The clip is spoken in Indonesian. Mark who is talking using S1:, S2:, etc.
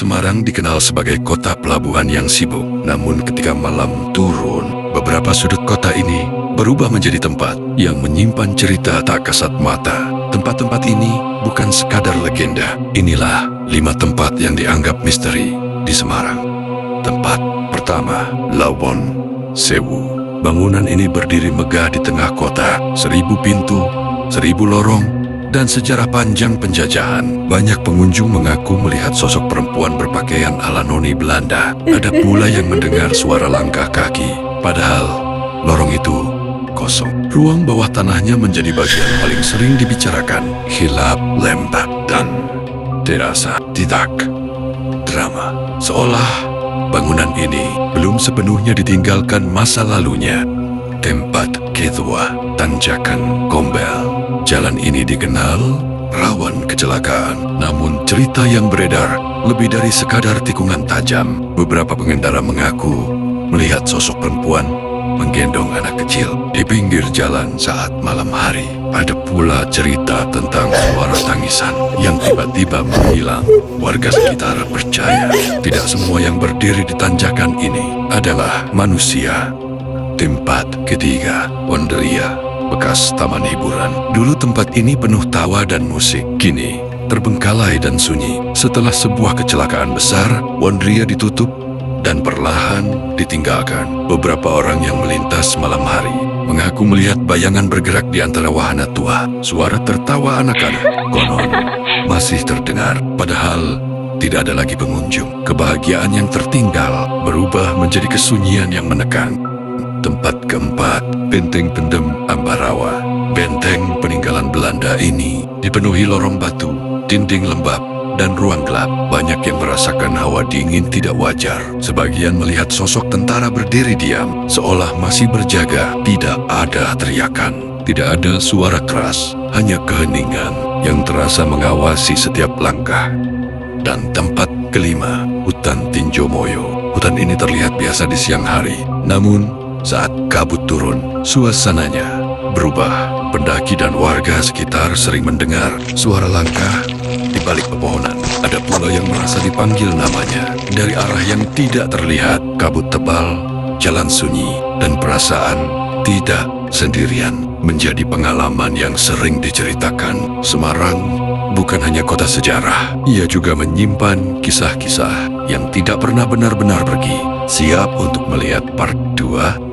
S1: Semarang dikenal sebagai kota pelabuhan yang sibuk. Namun ketika malam turun, beberapa sudut kota ini berubah menjadi tempat yang menyimpan cerita tak kasat mata. Tempat-tempat ini bukan sekadar legenda. Inilah 5 tempat yang dianggap misteri di Semarang. Tempat pertama, Lawon Sewu. Bangunan ini berdiri megah di tengah kota. 1000 pintu, 1000 lorong, dan sejarah panjang penjajahan. Banyak pengunjung mengaku melihat sosok perempuan berpakaian ala noni Belanda. Ada pula yang mendengar suara langkah kaki. Padahal lorong itu kosong. Ruang bawah tanahnya menjadi bagian paling sering dibicarakan. Hilap, lembab, dan terasa tidak drama. Seolah bangunan ini belum sepenuhnya ditinggalkan masa lalunya. Tempat kedua, Tanjakan Gombel. Jalan ini dikenal rawan kecelakaan, namun cerita yang beredar lebih dari sekadar tikungan tajam. Beberapa pengendara mengaku melihat sosok perempuan menggendong anak kecil di pinggir jalan saat malam hari. Ada pula cerita tentang suara tangisan yang tiba-tiba menghilang. Warga sekitar percaya tidak semua yang berdiri di tanjakan ini adalah manusia. Tempat ketiga, Wonderia, bekas taman hiburan. Dulu tempat ini penuh tawa dan musik. Kini terbengkalai dan sunyi. Setelah sebuah kecelakaan besar, Wonderia ditutup dan perlahan ditinggalkan. Beberapa orang yang melintas malam hari mengaku melihat bayangan bergerak di antara wahana tua. Suara tertawa anak-anak konon masih terdengar, padahal tidak ada lagi pengunjung. Kebahagiaan yang tertinggal berubah menjadi kesunyian yang menekan. Tempat keempat, Benteng Pendem Ambarawa. Benteng peninggalan Belanda ini dipenuhi lorong batu, dinding lembab, dan ruang gelap. Banyak yang merasakan hawa dingin tidak wajar. Sebagian melihat sosok tentara berdiri diam, seolah masih berjaga. Tidak ada teriakan, tidak ada suara keras, hanya keheningan yang terasa mengawasi setiap langkah. Dan tempat kelima, Hutan Tinjomoyo. Hutan ini terlihat biasa di siang hari, namun saat kabut turun, suasananya berubah. Pendaki dan warga sekitar sering mendengar suara langkah di balik pepohonan. Ada pula yang merasa dipanggil namanya dari arah yang tidak terlihat. Kabut tebal, jalan sunyi, dan perasaan tidak sendirian menjadi pengalaman yang sering diceritakan. Semarang bukan hanya kota sejarah, ia juga menyimpan kisah-kisah yang tidak pernah benar-benar pergi. Siap untuk melihat part 2?